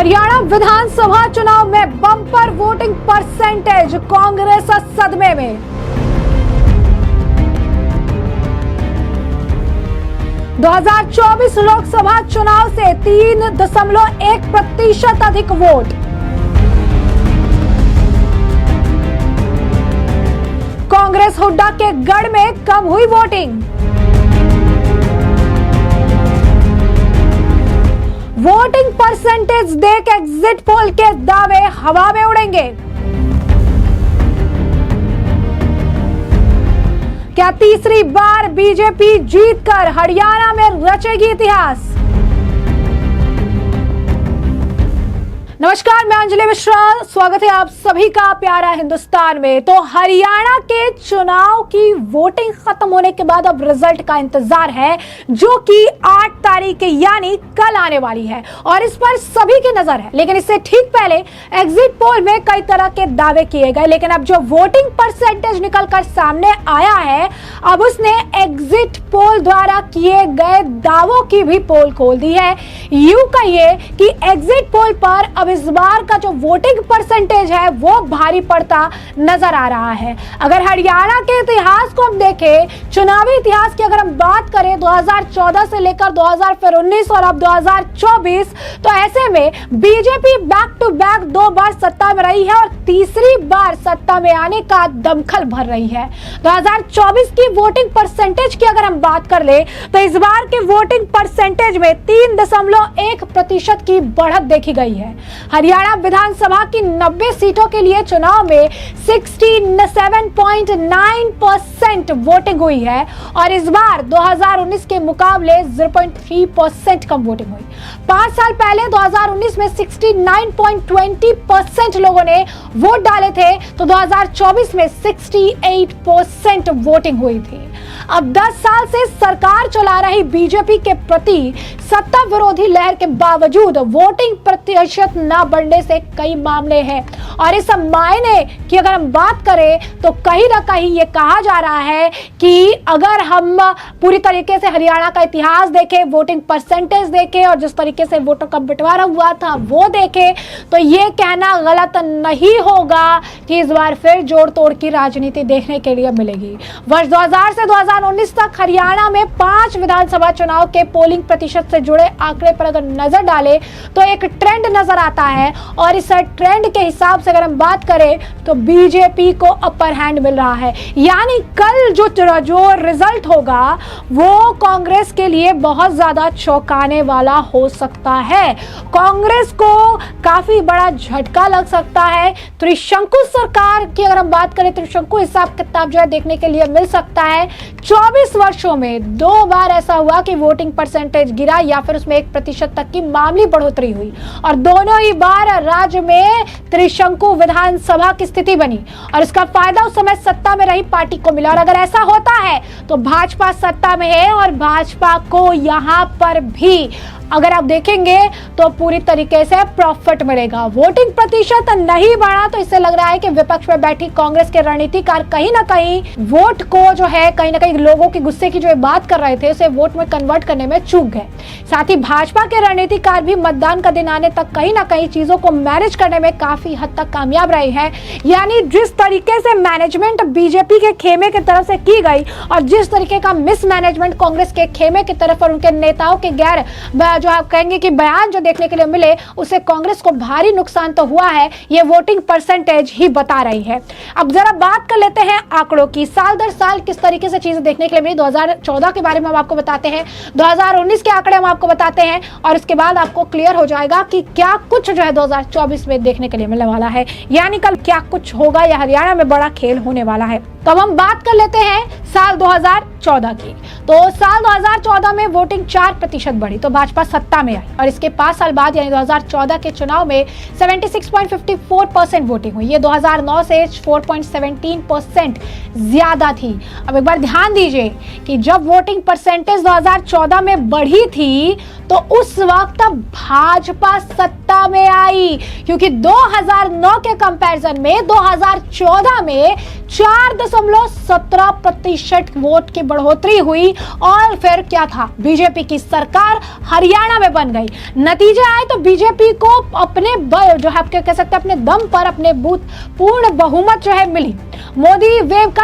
हरियाणा विधानसभा चुनाव में bumper voting percentage, Congress सदमे में। दो 2024 लोकसभा चुनाव से 3.1% अधिक वोट। कांग्रेस हुड्डा के गढ़ में कम हुई वोटिंग। वोटिंग परसेंटेज देख एग्जिट पोल के दावे हवा में उड़ेंगे। क्या तीसरी बार बीजेपी जीतकर हरियाणा में रचेगी इतिहास? नमस्कार, मैं अंजलि मिश्रा, स्वागत है आप सभी का प्यारा हिंदुस्तान में। तो हरियाणा के चुनाव की वोटिंग खत्म होने के बाद अब रिजल्ट का इंतजार है, जो कि 8 तारीख यानी कल आने वाली है और इस पर सभी की नजर है। लेकिन इससे ठीक पहले एग्जिट पोल में कई तरह के दावे किए गए, लेकिन अब जो वोटिंग परसेंटेज निकलकर सामने आया है, अब उसने एग्जिट पोल द्वारा किए गए दावों की भी पोल खोल दी है। यूं कहिए कि एग्जिट पोल पर अब इस बार का जो वोटिंग परसेंटेज है वो भारी पड़ता नजर आ रहा है। अगर हरियाणा के इतिहास को हम देखें, चुनावी इतिहास की अगर हम बात करें 2014 से लेकर 2019 और अब 2024, तो ऐसे में बीजेपी बैक टू बैक 2 बार सत्ता में रही है और तीसरी बार सत्ता में आने का दमखल भर रही है। 2024 की वोटिंग परसेंटेज की अगर हम बात कर ले तो इस बार के वोटिंग परसेंटेज में 3.1% की बढ़त देखी गई है। हरियाणा विधानसभा की 90 सीटों के लिए चुनाव में 67.9% वोटिंग हुई है और इस बार 2019 के मुकाबले 0.3% कम वोटिंग हुई। 5 साल पहले 2019 में 69.20% लोगों ने वोट डाले थे, तो 2024 में 68% वोटिंग हुई थी। अब 10 साल से सरकार चला रही बीजेपी के प्रति सत्ता विरोधी लहर के बावजूद वोटिंग प्रतिशत न बढ़ने से कई मामले हैं और इस मायने की अगर हम बात करें तो कहीं ना कहीं ये कहा जा रहा है कि अगर हम पूरी तरीके से हरियाणा का इतिहास देखें, वोटिंग परसेंटेज देखें और जिस तरीके से वोटों का बंटवारा हुआ था वो देखें, तो ये कहना गलत नहीं होगा कि इस बार फिर जोड़ तोड़ की राजनीति देखने के लिए मिलेगी। वर्ष 2000 से 2019 तक हरियाणा में 5 विधानसभा चुनाव के पोलिंग प्रतिशत से जुड़े आंकड़े पर अगर नजर डालें तो एक ट्रेंड नजर आता है और इस ट्रेंड के हिसाब से अगर हम बात करें तो बीजेपी को अपर हैंड मिल रहा है। यानी कल जो रिजल्ट होगा वो कांग्रेस के लिए बहुत ज्यादा चौंकाने वाला हो सकता है। कांग्रेस को काफी बड़ा झटका लग सकता है। त्रिशंकु सरकार की अगर हम बात करें, त्रिशंकु हिसाब किताब जो है देखने के लिए मिल सकता है। 24 वर्षों में 2 बार ऐसा हुआ कि वोटिंग परसेंटेज गिरा या फिर उसमें 1% तक की मामूली बढ़ोतरी हुई और दोनों ही बार राज्य में त्रिशंकु विधानसभा की स्थिति बनी और इसका फायदा उस समय सत्ता में रही पार्टी को मिला। और अगर ऐसा होता है तो भाजपा सत्ता में है और भाजपा को यहां पर भी अगर आप देखेंगे तो पूरी तरीके से प्रॉफिट मिलेगा। वोटिंग प्रतिशत नहीं बढ़ा तो इससे लग रहा है कि विपक्ष में बैठी कांग्रेस के रणनीतिकार कहीं ना कहीं वोट को जो है कहीं ना कहीं लोगों के गुस्से की जो बात कर रहे थे उसे वोट में कन्वर्ट करने में चूक गए। साथ ही भाजपा के रणनीतिकार भी मतदान का दिन आने तक कहीं ना कहीं चीजों को मैनेज करने में काफी हद तक कामयाब रहे हैं। यानी जिस तरीके से मैनेजमेंट बीजेपी के खेमे की तरफ से की गई और जिस तरीके का मिसमैनेजमेंट कांग्रेस के खेमे की तरफ और उनके नेताओं के गैर जो आप कहेंगे कि बयान जो देखने के लिए मिले, उससे कांग्रेस को भारी नुकसान तो हुआ है, ये वोटिंग परसेंटेज ही बता रही है। अब जरा बात कर लेते हैं आंकड़ों की। साल दर साल किस तरीके से चीजें देखने के लिए मिली, 2014 के बारे में हम आपको बताते हैं, 2019 के आंकड़े हम आपको बताते हैं और उसके बाद आपको क्लियर हो जाएगा कि क्या कुछ जो है 2024 में देखने के लिए मिलने वाला है, यानी कल क्या कुछ होगा या हरियाणा में बड़ा खेल होने वाला है। तो अब हम बात कर लेते हैं साल 2014 की। तो साल 2014 में वोटिंग 4% बढ़ी तो भाजपा सत्ता में आई और इसके 5 साल बाद यानी 2014 के चुनाव में 76.54% वोटिंग हुई। ये 2009 से 4.17% ज्यादा थी। अब एक बार ध्यान दीजिए कि जब वोटिंग परसेंटेज 2014 में बढ़ी थी तो उस वक्त भाजपा सत्ता में आई, क्योंकि 2009 के कंपैरिजन में 2014 में 4 13.17% वोट की बढ़ोतरी हुई और फिर क्या था, बीजेपी की सरकार हरियाणा में बन गई। नतीजे आए तो बीजेपी को अपने जो है आप कह सकते हैं अपने दम पर अपने बूथ पूर्ण बहुमत जो है मिली। मोदी वेव का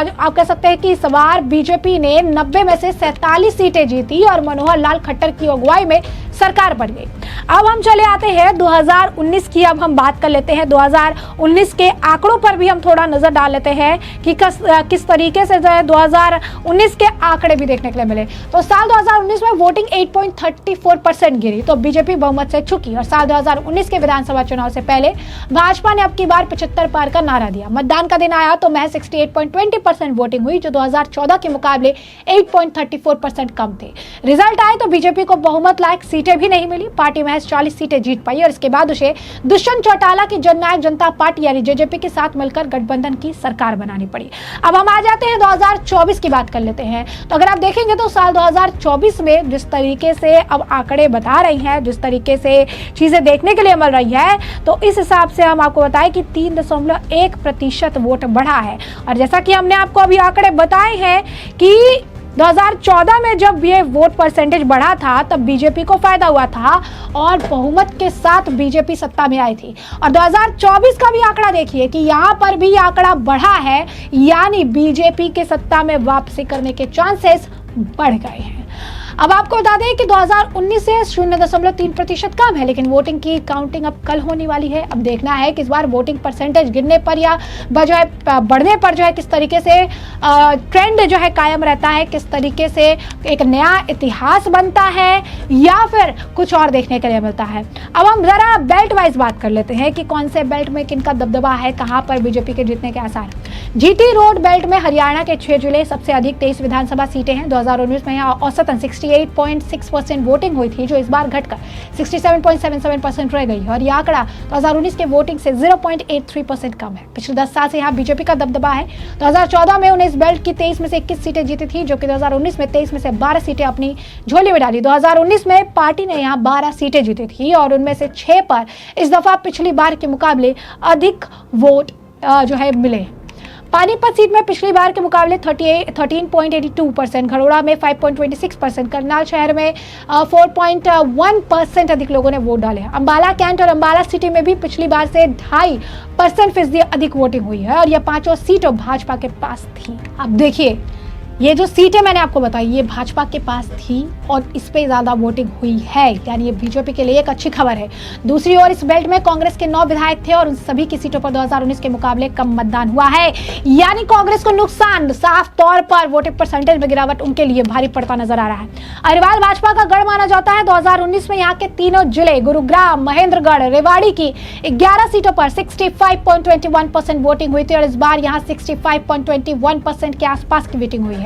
आप कह सकते हैं कि इस बार बीजेपी ने 90 में से 47 सीटें जीती और मनोहर लाल खट्टर की अगुवाई में सरकार बन गई। अब हम चले आते हैं 2019 की, अब हम बात कर लेते हैं 2019 के आंकड़ों पर भी हम थोड़ा नजर डाल लेते हैं कि किस तरीके से जो है 2019 के आंकड़े भी देखने के लिए मिले। तो साल 2019 में वोटिंग 8.34% गिरी तो बीजेपी बहुमत से चुकी और साल 2019 के विधानसभा चुनाव से पहले भाजपा ने अब की बार 75 पार का नारा दिया। मतदान का दिन आया तो महज 68.20% वोटिंग हुई जो 2014 के मुकाबले 8.34% कम थे। रिजल्ट आए तो बीजेपी को बहुमत लायक सीटें भी नहीं मिली, पार्टी महज 40 सीटें जीत पाई और इसके बाद उसे दुष्यंत चौटाला की जननायक जनता पार्टी यानी जेजेपी के साथ मिलकर गठबंधन की सरकार बनानी पड़ी। अब हम आ जाते हैं 2024 की बात कर लेते हैं। तो अगर आप देखेंगे तो साल 2024 में जिस तरीके से अब आंकड़े बता रही हैं, जिस तरीके से चीजें देखने के लिए मिल रही है, तो इस हिसाब से हम आपको बताएं कि 3.1% वोट बढ़ा है। और जैसा कि हमने आपको अभी आंकड़े बताए हैं कि 2014 में जब ये वोट परसेंटेज बढ़ा था तब बीजेपी को फायदा हुआ था और बहुमत के साथ बीजेपी सत्ता में आई थी। और 2024 का भी आंकड़ा देखिए कि यहाँ पर भी आंकड़ा बढ़ा है, यानी बीजेपी के सत्ता में वापसी करने के चांसेस बढ़ गए हैं। अब आपको बता दें कि 2019 से 0.3% कम है, लेकिन वोटिंग की काउंटिंग अब कल होने वाली है। अब देखना है कि इस बार वोटिंग परसेंटेज गिरने पर या बजाय बढ़ने पर जो है किस तरीके से ट्रेंड जो है कायम रहता है, किस तरीके से एक नया इतिहास बनता है या फिर कुछ और देखने के लिए मिलता है। अब हम जरा बेल्ट वाइज बात कर लेते हैं कि कौन से बेल्ट में किनका दबदबा है, कहां पर बीजेपी के जीतने के आसार। जीटी रोड बेल्ट में हरियाणा के 6 जिले सबसे अधिक 23 विधानसभा सीटें हैं। 2019 में यहाँ औसतन 68.6% वोटिंग हुई थी जो इस बार घटकर 67.77% रह गई और यह आंकड़ा 2019 के वोटिंग से 0.83% कम है। पिछले 10 साल से यहाँ बीजेपी का दबदबा है। 2014 में उन्हें इस बेल्ट की 23 में से 21 सीटें जीती थी, जो कि 2019 में 23 में से 12 सीटें अपनी झोली में डाली। 2019 में पार्टी ने यहाँ 12 सीटें जीती थी और उनमें से 6 पर इस दफा पिछली बार के मुकाबले अधिक वोट जो है मिले। पानीपत सीट में पिछली बार के मुकाबले 13.82%, घड़ोड़ा में 5.26%, करनाल शहर में 4.1% अधिक लोगों ने वोट डाले। अंबाला कैंट और अंबाला सिटी में भी पिछली बार से 2.5% अधिक वोटिंग हुई है और यह पांचों सीटों भाजपा के पास थी। अब देखिए ये जो सीटें मैंने आपको बताई ये भाजपा के पास थी और इस पे ज्यादा वोटिंग हुई है, यानी ये बीजेपी के लिए एक अच्छी खबर है। दूसरी ओर इस बेल्ट में कांग्रेस के 9 विधायक थे और उन सभी की सीटों पर 2019 के मुकाबले कम मतदान हुआ है, यानी कांग्रेस को नुकसान। साफ तौर पर वोटिंग परसेंटेज में गिरावट उनके लिए भारी पड़ता नजर आ रहा है। अग्रवाल भाजपा का गढ़ माना जाता है। 2019 में यहाँ के तीनों जिले गुरुग्राम, महेंद्रगढ़, रेवाड़ी की 11 सीटों पर 65.21% वोटिंग हुई थी और इस बार यहाँ 65.21% के आसपास की वोटिंग हुई है।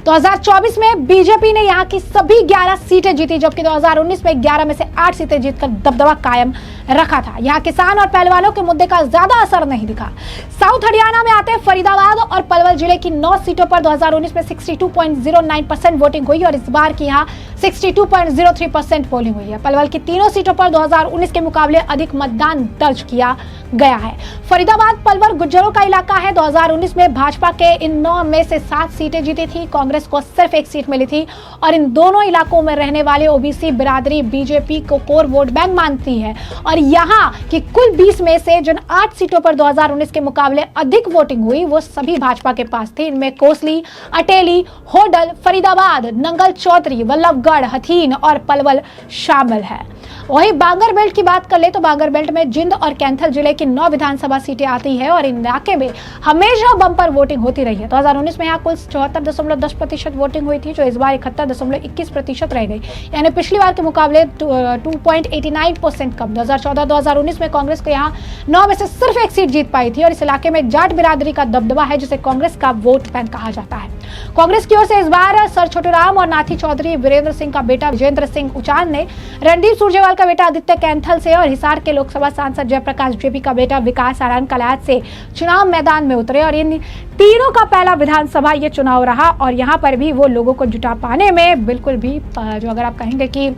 2024 में बीजेपी ने यहां की सभी 11 सीटें जीती, जबकि 2019 में 11 में से 8 सीटें जीतकर दबदबा कायम रखा था। यहां किसान और पहलवानों के मुद्दे का ज्यादा असर नहीं दिखा। साउथ हरियाणा में आते फरीदाबाद और पलवल जिले की 9 सीटों पर 2019 में 62.09% वोटिंग हुई और इस बार की यहां 62.03% पोलिंग हुई है। पलवल की तीनों सीटों पर 2019 के मुकाबले अधिक मतदान दर्ज किया गया है। फरीदाबाद पलवल गुज्जरों का इलाका है। 2019 में भाजपा के इन 9 में से 7 सीटें जीती थी, कांग्रेस को सिर्फ 1 सीट मिली थी और इन दोनों इलाकों में रहने वाले ओबीसी बिरादरी बीजेपी को कोर वोट बैंक मानती है और यहाँ की कुल 20 में से जिन 8 सीटों पर 2019 के मुकाबले अधिक वोटिंग हुई वो सभी भाजपा के पास थी। इनमें कोसली, अटेली, होडल, फरीदाबाद, नंगल चौधरी, वल्लभगढ़, हथीन और पलवल शामिल है। वहीं बांगर बेल्ट की बात कर ले तो बांगर बेल्ट में जिंद और कैंथल जिले की 9 विधानसभा सीटें आती है और इन इलाके में हमेशा बम्पर वोटिंग होती रही है। 2019 में यहाँ कुल 74.10% वोटिंग हुई थी जो इस बार 71.21% रह गई, यानी पिछली बार के मुकाबले 2.89% कम। 2014-2019 में कांग्रेस को यहाँ 9 में से सिर्फ 1 सीट जीत पाई थी और इस इलाके में जाट बिरादरी का दबदबा है जिसे कांग्रेस का वोट बैंक कहा जाता है। कांग्रेस की ओर से इस बार सर छोटूराम और नाथी चौधरी, वीरेंद्र सिंह का बेटा विजेंद्र सिंह उचान ने, रणदीप सुरजेवाला का बेटा आदित्य कैंथल से और हिसार के लोकसभा सांसद जयप्रकाश जेपी का बेटा विकास आरान कलायत से चुनाव मैदान में उतरे और इन तीनों का पहला विधानसभा ये चुनाव रहा और यहाँ पर भी वो लोगों को जुटा पाने में बिल्कुल भी जो अगर आप कहेंगे कि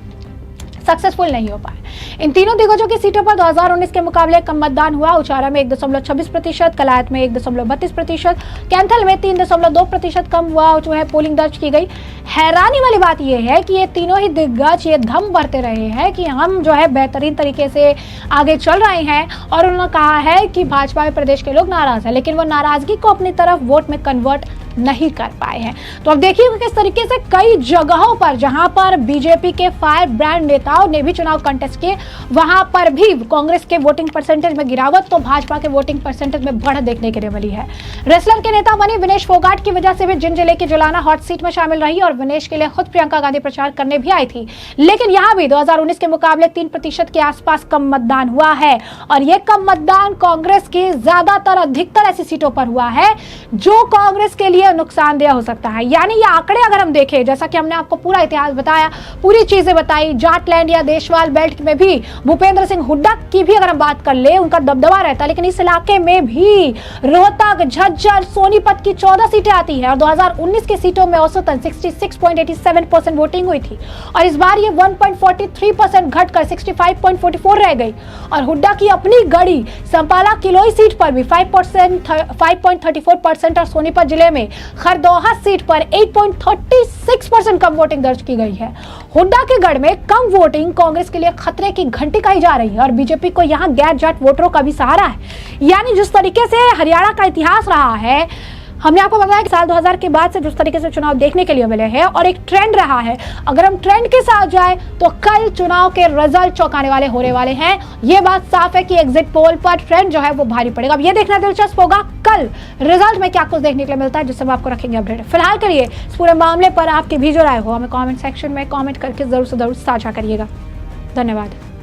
सक्सेसफुल नहीं हो पाए। इन तीनों दिग्गजों की सीटों पर 2019 के मुकाबले कम मतदान हुआ। उचारा में 1.26%, कलायत में 1.32%, कैंथल में 3.2% कम हुआ जो है पोलिंग दर्ज की गई। हैरानी वाली बात यह है कि ये तीनों ही दिग्गज ये दम भरते रहे हैं कि हम जो है बेहतरीन तरीके से आगे चल रहे हैं, और उन्होंने कहा है कि भाजपा में प्रदेश के लोग नाराज हैं, लेकिन वो नाराजगी को अपनी तरफ वोट में कन्वर्ट नहीं कर पाए हैं। तो अब देखिए किस तरीके से कई जगहों पर जहां पर बीजेपी के फायर ब्रांड नेताओं ने भी चुनाव कंटेस्ट किए, वहां पर भी कांग्रेस के वोटिंग परसेंटेज में गिरावट तो भाजपा के वोटिंग परसेंटेज में बढ़त देखने के लिए मिली है। रेसलर के नेता बने विनेश फोगाट की वजह से भी जिन जिले की जुलाना हॉट सीट में शामिल रही और विनेश के लिए खुद प्रियंका गांधी प्रचार करने भी आई थी, लेकिन यहां भी 2019 के मुकाबले 3% के आसपास कम मतदान हुआ है, और यह कम मतदान कांग्रेस की ज्यादातर अधिकतर ऐसी सीटों पर हुआ है जो कांग्रेस के लिए नुकसानदेह हो सकता है। यानी ये आंकड़े अगर हम देखें, जैसा कि हमने आपको पूरा इतिहास बताया, पूरी चीजें बताई, जाटलैंड या देशवाल बेल्ट में भी भूपेंद्र सिंह हुड्डा की भी अगर हम बात कर ले, उनका दबदबा रहता है, लेकिन इस इलाके में भी रोहतक, झज्जर, सोनीपत की 14 सीटें आती है और 2019 की सीटों में औसतन 66.87% वोटिंग हुई थी, और इस बार ये 1.43% घटकर 65.44 रह गई। और हुड्डा की अपनी गढ़ी संपाला किलोई सीट पर भी 5.34% और सोनीपत जिले में खरदौहा सीट पर 8.36% कम वोटिंग दर्ज की गई है। हुड्डा के गढ़ में कम वोटिंग कांग्रेस के लिए खतरे की घंटी कही जा रही है, और बीजेपी को यहां गैर जाट वोटरों का भी सहारा है। यानी जिस तरीके से हरियाणा का इतिहास रहा है, हमने आपको बताया कि साल 2000 के बाद से जिस तरीके से चुनाव देखने के लिए मिले हैं और एक ट्रेंड रहा है, अगर हम ट्रेंड के साथ जाए तो कल चुनाव के रिजल्ट चौंकाने वाले होने वाले हैं। ये बात साफ है कि एग्जिट पोल पर ट्रेंड जो है वो भारी पड़ेगा। अब ये देखना दिलचस्प होगा कल रिजल्ट में क्या कुछ देखने के लिए मिलता है, जिससे हम आपको रखेंगे अपडेट। फिलहाल के लिए इस पूरे मामले पर आपकी भी जो राय हो हमें कॉमेंट सेक्शन में कॉमेंट करके जरूर से जरूर साझा करिएगा। धन्यवाद।